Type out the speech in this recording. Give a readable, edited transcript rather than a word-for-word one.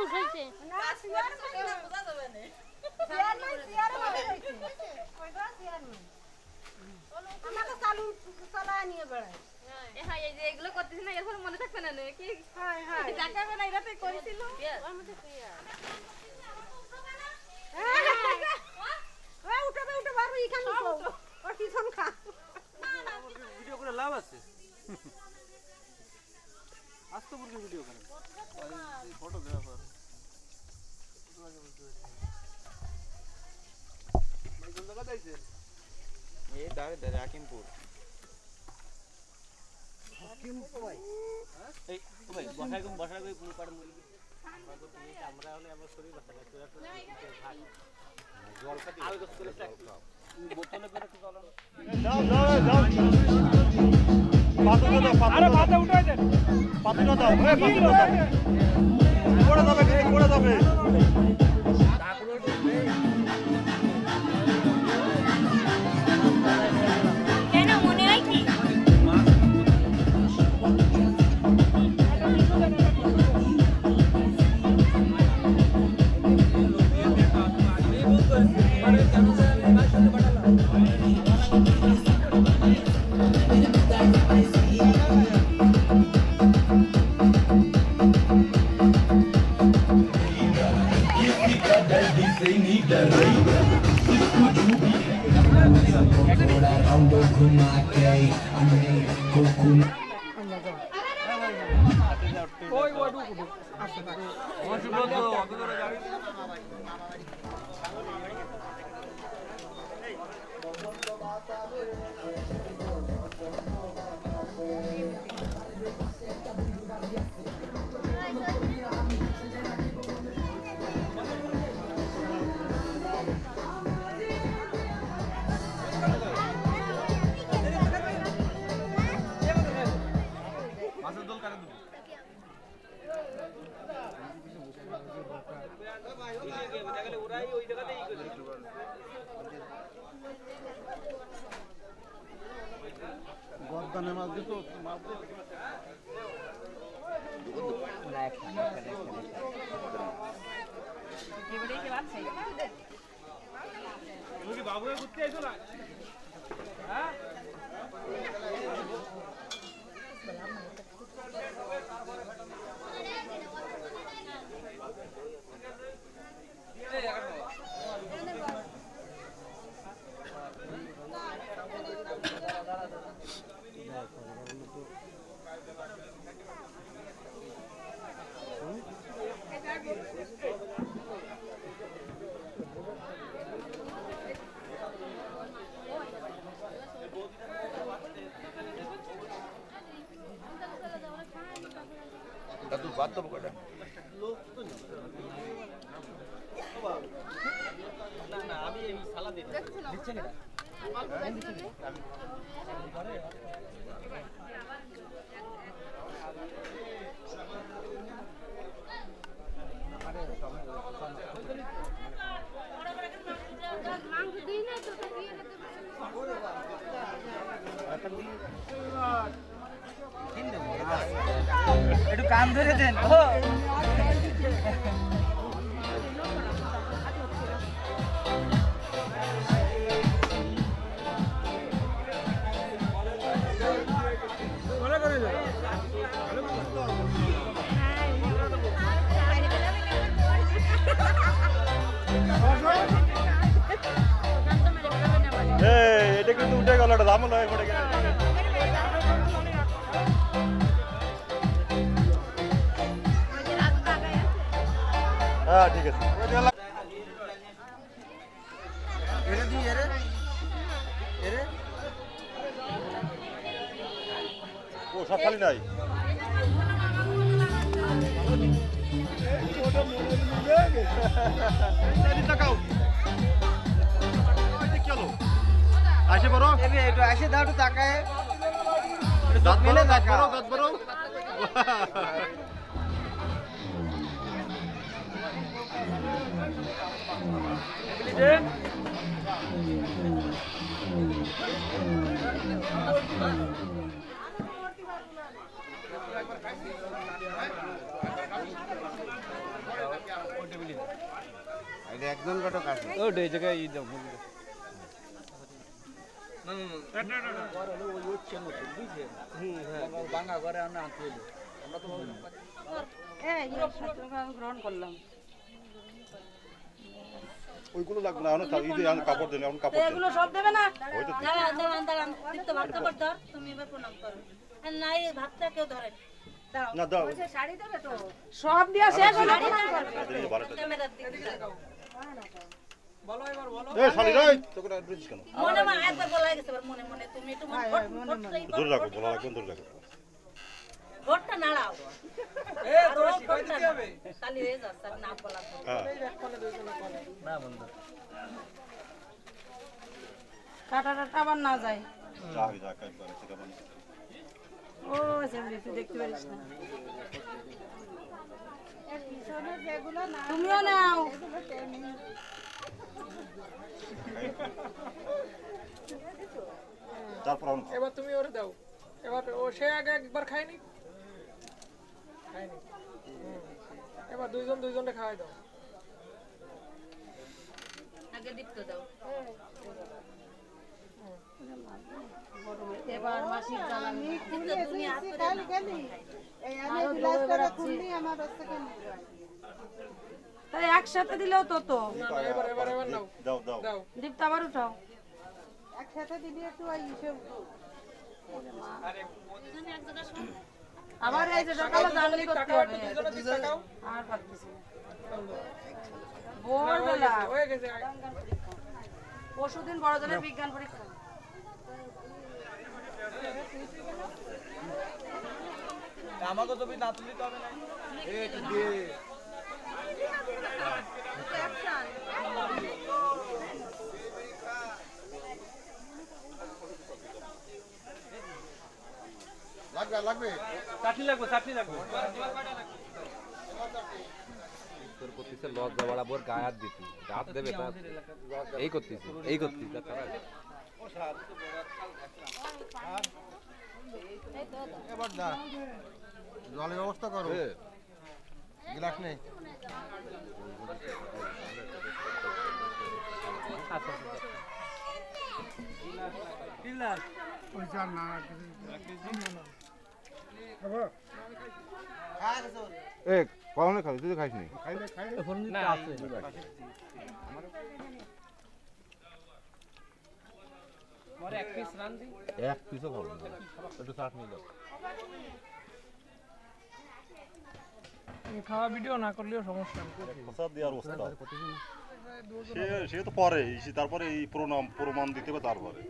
উঠাইছে না সিয়ার বোঝা যাবে না সিয়ার নাই সিয়ার হইছে কয়টা সিয়ার নাই আমাকে চালু চলা নিয়ে বেড়ায় হ্যাঁ এই যে এগুলো করতেছ না এরপর মনে থাকবে না কি হ্যাঁ হ্যাঁ দেখাবে না এরাতে করেছিল ওর মধ্যে সিয়ার হ্যাঁ উঠবে উঠে পারবো এখানে তো ওর পিছন খা ভিডিও করে লাভ আছে আস্তে বুঝে ভিডিও করে ফটোগ্রাফার ভাই কোন জায়গা যাইছে এই হাকিমপুর হাকিমপুর ভাই এই ভাই বসায় কই কোন কাট মুরগি আমরা হলে আমার শরীর বাঁচা না জল খাতি আলগা করে বোতলে করে একটু জল দাও পাতুটা দাও আরে পাতা উঠাই দেন পাতুটা দাও ওই পাতুটা দাও কোড়া যাবে কেন মনে হয় কি গর্দানে মাছ দিত মাছ তুমি বাবু ঘুরতে আইছো না হ্যাঁ দাদু বাদ দেবো কটা না না আমি এই সালাদ দিচ্ছি না একটু কান ধরে দেন এটা কিন্তু উঠে গেল এটা দাম নয় পড়ে গেল হ্যাঁ ঠিক আছে এরে দি এরে এরে ও সব খালি নাই আসে বড় একটু আসে দাও একটু তাকায় দাঁত বড় দাঁত বড় দাঁত বড় তুলি এটা একজন কাটো কাছে ও এই জায়গায় ই দাও বাঙ্গা ঘরে আমরা আনতে হইলো আমরা তো গ্রহণ করলাম ওইগুলো লাগবে না এখন কাপড় দেন এখন কাপড় দেন এগুলো সব দেবে না ওই তো দাঁড়ান দাঁড়ান দাঁড়ান দিতে ভাত কাপড় ধর তুমি এবার প্রণাম করো আর নাই ভাতটা কেউ ধরে দাও না দাও শাড়ি দেবে তো সব দিয়া শেষ হলো ক্যামেরার দিকে এই শালি রে তোকে আর বুঝিস কেন মনে মনে একবার বলা গেছে এবার মনে মনে তুমি একটু ধরে রাখো বলা রাখবেন ধরে রাখো ভোটটা নাড়াও আর ও ভোটটা তালি হয়ে যাচ্ছে আর না বলা হ্যাঁ না বন্ধু কাটাটা আবার না যায় যা আগে যা কাজ করে সেটা মানে ও সেমনি তুই দেখতে পারিস না তুমিও নাও তারপর আমি এবার তুমি ওরে দাও এবার ও সে আগে একবার খায়নি এবার দুইজনে খাওয়াই দাও আগে দীপ্ত দাও এবার মাসির জ্বালানি কিন্তু দুনিয়া হাত করে তাই একসাথে দিলেও তো তো এবার নাও দাও দাও দাও দীপ্ত আবার উঠাও একসাথে দিলে একটু ওই হিসেব আবার এই যে সকালে জ্বালানি করতে হবে দুইজনে দিক তাকাও আর পারতেছি না ভোরবেলা হয়ে গেছে পরশুদিন বড়জনের বিজ্ঞান পরীক্ষা আমাকে তো না তুলি তো হবে না একটু দিয়ে লাগবে লাগবে চাটনি লাগবে তোর করতেছে লজ্জা বাড়াবোর গায়ে হাত দিতি হাত দেবে তার এই করতেছে এবার দা জলের ব্যবস্থা করো গ্লাস নেই এ কখনো খাবি তুই খাইস নি না আছে পরে এক পিস রান দি এক পিসও খাবো না একটু চাটনি দাও খাওয়া ভিডিও না করলেও সমস্যা নেই প্রসাদ দেওয়ার অবস্থা সে তো পরে তারপরে এই প্রমাণ দিতে হবে তারপরে